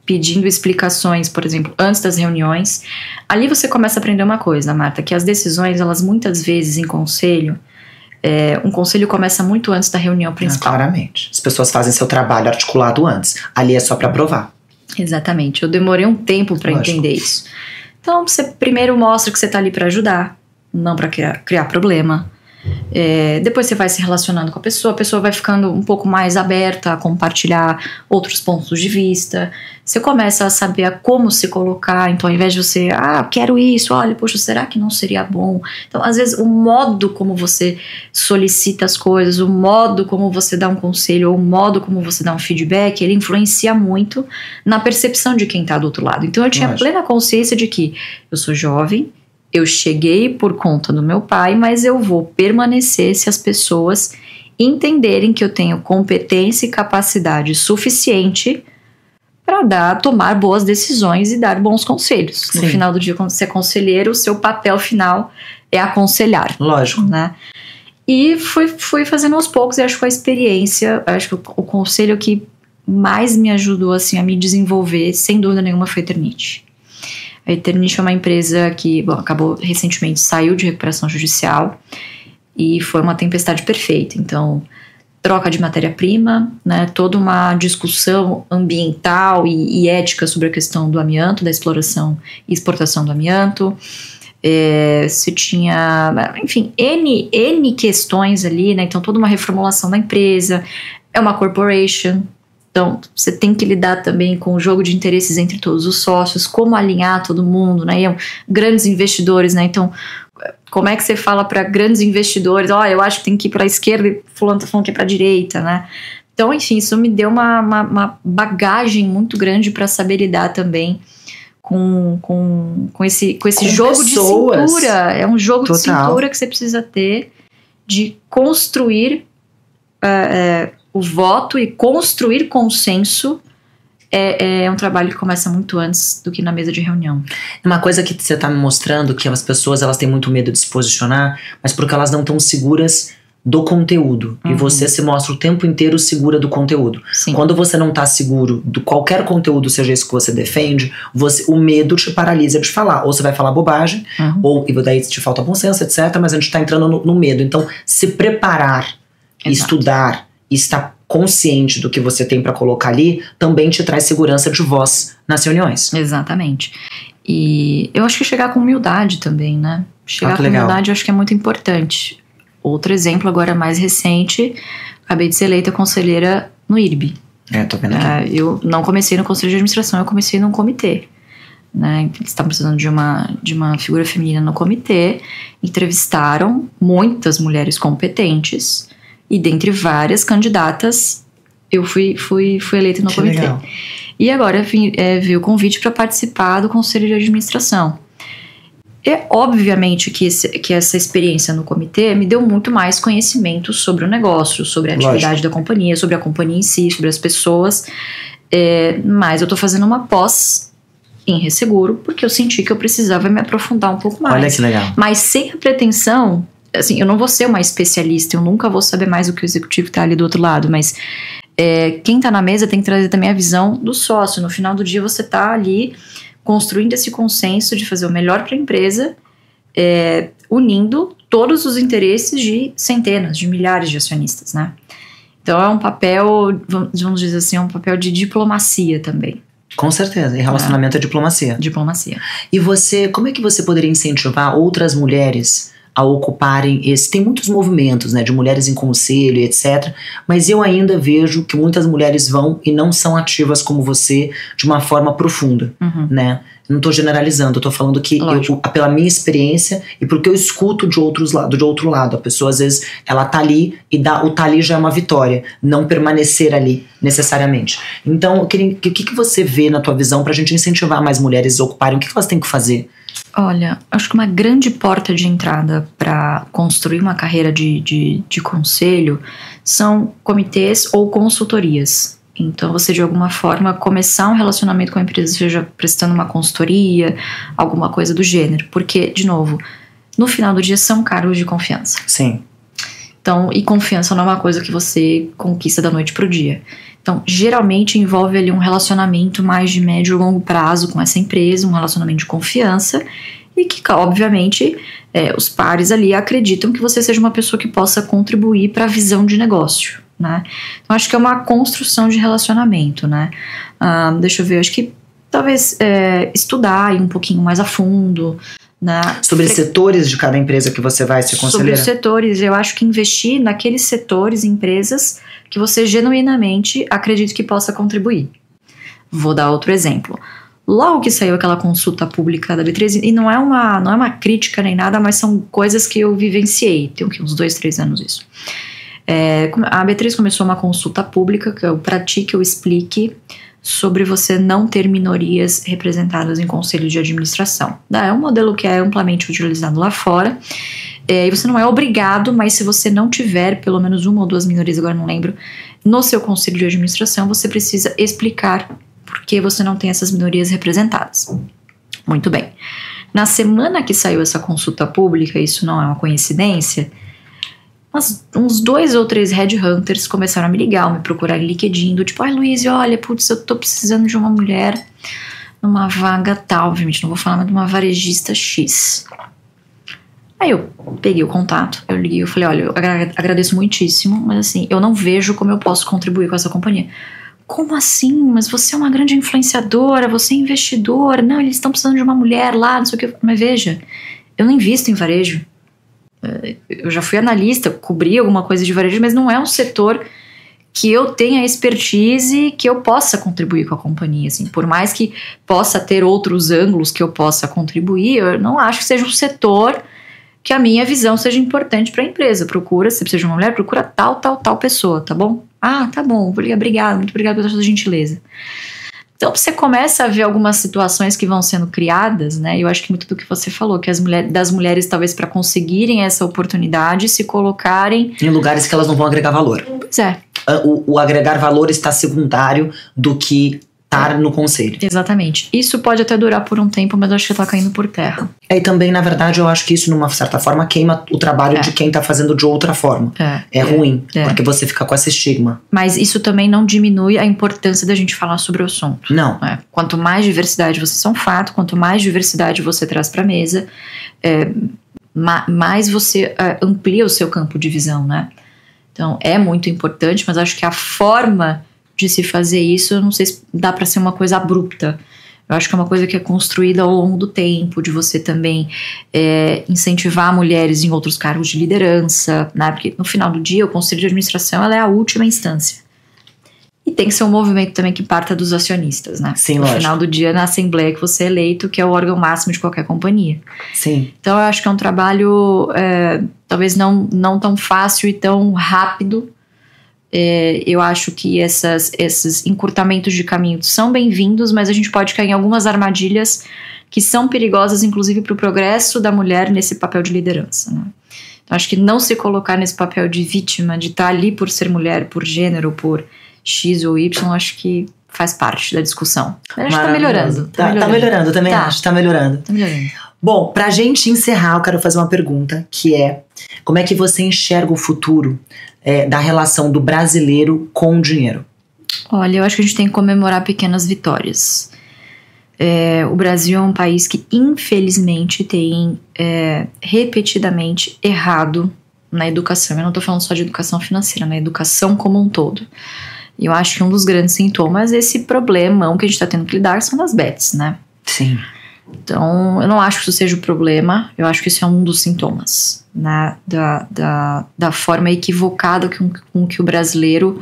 pedindo explicações, por exemplo, antes das reuniões. Ali você começa a aprender uma coisa, Marta, que as decisões, elas muitas vezes em conselho, um conselho começa muito antes da reunião principal. Claramente. As pessoas fazem seu trabalho articulado antes. Ali é só para aprovar. Exatamente. Eu demorei um tempo para entender isso. Então, você primeiro mostra que você está ali para ajudar, não para criar problema. Depois você vai se relacionando com a pessoa vai ficando um pouco mais aberta a compartilhar outros pontos de vista. Você começa a saber como se colocar. Então, ao invés de você, quero isso, olha, poxa, será que não seria bom? Então, às vezes, o modo como você solicita as coisas, o modo como você dá um conselho, ou o modo como você dá um feedback, ele influencia muito na percepção de quem está do outro lado. Então, eu tinha plena consciência de que eu sou jovem, eu cheguei por conta do meu pai, mas eu vou permanecer se as pessoas entenderem que eu tenho competência e capacidade suficiente para tomar boas decisões e dar bons conselhos. Sim. No final do dia, quando você é conselheiro, o seu papel final é aconselhar. Lógico. Né? E fui fazendo aos poucos, e acho que a experiência, acho que o conselho que mais me ajudou assim, a me desenvolver, sem dúvida nenhuma, foi a Eternit. A Eternit é uma empresa que, acabou recentemente, saiu de recuperação judicial e foi uma tempestade perfeita. Então, troca de matéria-prima, né, toda uma discussão ambiental e ética sobre a questão do amianto, da exploração e exportação do amianto. Se tinha, enfim, N questões ali, né, então toda uma reformulação da empresa, é uma corporation. Então, você tem que lidar também com o jogo de interesses entre todos os sócios, como alinhar todo mundo, né? E grandes investidores, né? Então, como é que você fala para grandes investidores, eu acho que tem que ir para a esquerda e fulano tá falando que é para a direita, né? Então, enfim, isso me deu uma bagagem muito grande para saber lidar também com esse jogo pessoas. De cintura. É um jogo Total. De cintura que você precisa ter de construir o voto e construir consenso. É um trabalho que começa muito antes do que na mesa de reunião. Uma coisa que você está me mostrando, que as pessoas elas têm muito medo de se posicionar, mas porque elas não estão seguras do conteúdo. E você se mostra o tempo inteiro segura do conteúdo. Sim. Quando você não está seguro de qualquer conteúdo, seja esse que você defende, o medo te paralisa de falar. Ou você vai falar bobagem, ou e daí te falta bom senso, etc. Mas a gente está entrando no medo. Então, se preparar, estudar, estar consciente do que você tem para colocar ali, também te traz segurança de voz nas reuniões. Exatamente. E eu acho que chegar com humildade também, né? Chegar com humildade eu acho que é muito importante. Outro exemplo agora mais recente, acabei de ser eleita conselheira no IRB. Tô vendo aqui. Eu não comecei no conselho de administração, eu comecei num comitê. Né? Eles estavam precisando de uma figura feminina no comitê, entrevistaram muitas mulheres competentes, e dentre várias candidatas, eu fui eleita no comitê. Legal. E agora veio o convite para participar do conselho de administração. Obviamente que essa experiência no comitê me deu muito mais conhecimento sobre o negócio, sobre a atividade da companhia, sobre a companhia em si, sobre as pessoas. Mas eu estou fazendo uma pós em resseguro, porque eu senti que eu precisava me aprofundar um pouco mais. Olha que legal. Mas sem a pretensão... Assim, eu não vou ser uma especialista, eu nunca vou saber mais do que o executivo que está ali do outro lado, mas quem está na mesa tem que trazer também a visão do sócio. No final do dia você está ali construindo esse consenso de fazer o melhor para a empresa, unindo todos os interesses de centenas, de milhares de acionistas, né? Então é um papel, vamos dizer assim, é um papel de diplomacia também. Com certeza, e relacionamento é diplomacia. Diplomacia. E como é que você poderia incentivar outras mulheres a ocuparem tem muitos movimentos, né, de mulheres em conselho, etc, mas eu ainda vejo que muitas mulheres vão e não são ativas como você de uma forma profunda, né? Não estou generalizando, eu tô falando que pela minha experiência e porque eu escuto de outro lado, a pessoa às vezes ela tá ali e o tá ali já é uma vitória, não permanecer ali necessariamente. Então, o que você vê na tua visão pra gente incentivar mais mulheres a ocuparem, o que elas têm que fazer? Olha, acho que uma grande porta de entrada para construir uma carreira de conselho são comitês ou consultorias. Então, você de alguma forma começar um relacionamento com a empresa, seja prestando uma consultoria, alguma coisa do gênero. Porque, de novo, no final do dia são cargos de confiança. Sim. Então, e confiança não é uma coisa que você conquista da noite pro dia. Então, geralmente envolve ali um relacionamento mais de médio e longo prazo com essa empresa, um relacionamento de confiança e que, obviamente, os pares ali acreditam que você seja uma pessoa que possa contribuir para a visão de negócio, né? Então, acho que é uma construção de relacionamento, né? Deixa eu ver, acho que talvez estudar um pouquinho mais a fundo, Sobre setores de cada empresa que você vai ser conselheira? Sobre os setores, eu acho que investir naqueles setores, empresas, que você genuinamente acredita que possa contribuir. Vou dar outro exemplo. Logo que saiu aquela consulta pública da B3, e não é uma crítica nem nada, mas são coisas que eu vivenciei, tem uns 2, 3 anos isso. A B3 começou uma consulta pública, que eu pratique ou explique, sobre você não ter minorias representadas em conselho de administração. É um modelo que é amplamente utilizado lá fora, e você não é obrigado, mas se você não tiver pelo menos 1 ou 2 minorias, agora não lembro, no seu conselho de administração, você precisa explicar por que você não tem essas minorias representadas. Muito bem. Na semana que saiu essa consulta pública, isso não é uma coincidência, uns 2 ou 3 headhunters começaram a me ligar, me procurar em LinkedIn, do tipo, Luiz, olha, putz, eu tô precisando de uma mulher numa vaga tal, obviamente não vou falar, mas de uma varejista X. Aí eu peguei o contato, eu liguei, eu falei, olha, eu agradeço muitíssimo, mas assim, eu não vejo como eu posso contribuir com essa companhia. Como assim? Mas você é uma grande influenciadora, você é investidora, não, eles estão precisando de uma mulher lá, não sei o que. Mas veja, eu não invisto em varejo. Eu já fui analista, cobri alguma coisa de varejo, mas não é um setor que eu tenha expertise que eu possa contribuir com a companhia, assim, por mais que possa ter outros ângulos que eu possa contribuir, eu não acho que seja um setor que a minha visão seja importante para a empresa. Se você precisa de uma mulher, procura tal pessoa, tá bom? Tá bom, obrigado, muito obrigado pela sua gentileza. Então você começa a ver algumas situações que vão sendo criadas, né? Eu acho que muito do que você falou, que das mulheres talvez para conseguirem essa oportunidade se colocarem em lugares que elas não vão agregar valor. Pois é. O agregar valor está secundário do que estar no conselho. Exatamente. Isso pode até durar por um tempo, mas eu acho que tá caindo por terra. E também, na verdade, eu acho que isso, numa certa forma, queima o trabalho de quem tá fazendo de outra forma. É ruim, porque você fica com esse estigma. Mas isso também não diminui a importância da gente falar sobre o assunto. Não. Quanto mais diversidade você são fato, quanto mais diversidade você traz pra mesa, mais você amplia o seu campo de visão, né? Então, é muito importante, mas acho que a forma de se fazer isso, eu não sei se dá para ser uma coisa abrupta. Eu acho que é uma coisa que é construída ao longo do tempo, de você também incentivar mulheres em outros cargos de liderança, né? Porque no final do dia o conselho de administração ela é a última instância. E tem que ser um movimento também que parta dos acionistas, né? Sim, no lógico. final do dia, na assembleia que você é eleito, que é o órgão máximo de qualquer companhia. Sim. Então eu acho que é um trabalho talvez não tão fácil e tão rápido. Eu acho que esses encurtamentos de caminho são bem-vindos, mas a gente pode cair em algumas armadilhas que são perigosas, inclusive para o progresso da mulher nesse papel de liderança, né? Então acho que não se colocar nesse papel de vítima, de estar ali por ser mulher, por gênero, por X ou Y, acho que faz parte da discussão. Mas acho que tá melhorando. Tá melhorando, também acho, tá melhorando. Tá melhorando. Bom, pra gente encerrar, eu quero fazer uma pergunta, que é: como é que você enxerga o futuro da relação do brasileiro com o dinheiro? Olha, eu acho que a gente tem que comemorar pequenas vitórias. O Brasil é um país que, infelizmente, tem repetidamente errado na educação. Eu não tô falando só de educação financeira, na educação como um todo. E eu acho que um dos grandes sintomas desse problemão que a gente tá tendo que lidar são as bets, né? Sim. Então, eu não acho que isso seja o problema, eu acho que isso é um dos sintomas, né, da forma equivocada com que o brasileiro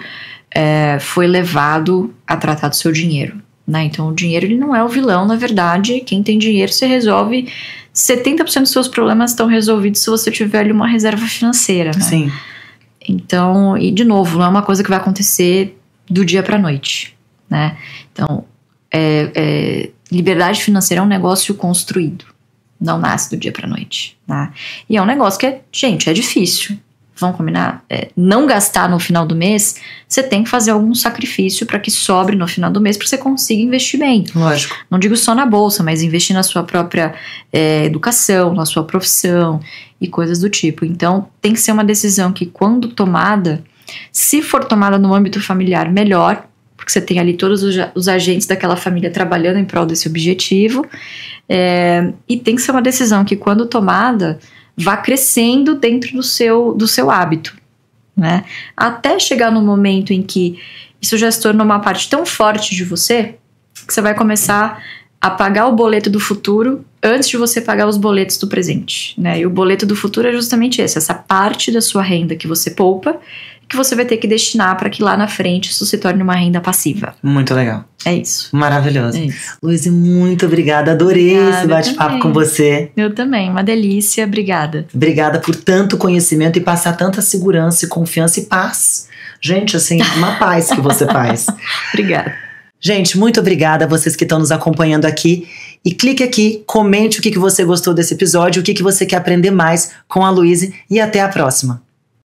foi levado a tratar do seu dinheiro, né? Então, o dinheiro ele não é o vilão, na verdade, quem tem dinheiro você resolve, 70% dos seus problemas estão resolvidos se você tiver ali uma reserva financeira, né? Sim. Então, e de novo, não é uma coisa que vai acontecer do dia pra noite, né? Então, liberdade financeira é um negócio construído, não nasce do dia pra noite, tá? E é um negócio que gente, é difícil. Vamos combinar? Não gastar no final do mês, você tem que fazer algum sacrifício para que sobre no final do mês para você consiga investir bem. Lógico. Não digo só na bolsa, mas investir na sua própria educação, na sua profissão e coisas do tipo. Então, tem que ser uma decisão que, quando tomada, se for tomada no âmbito familiar, melhor, porque você tem ali todos os agentes daquela família trabalhando em prol desse objetivo, e tem que ser uma decisão que, quando tomada, vá crescendo dentro do seu hábito, né? Até chegar no momento em que isso já se tornou uma parte tão forte de você, que você vai começar a pagar o boleto do futuro antes de você pagar os boletos do presente, né? E o boleto do futuro é justamente esse, essa parte da sua renda que você poupa, que você vai ter que destinar para que lá na frente isso se torne uma renda passiva. Muito legal. É isso. Maravilhoso. É isso. Luíse, muito obrigada. Adorei esse bate-papo com você. Eu também, uma delícia. Obrigada. Obrigada por tanto conhecimento e passar tanta segurança e confiança e paz. Gente, assim, uma paz que você faz. Obrigada. Gente, muito obrigada a vocês que estão nos acompanhando aqui. E clique aqui, comente o que você gostou desse episódio, o que você quer aprender mais com a Luíse. E até a próxima.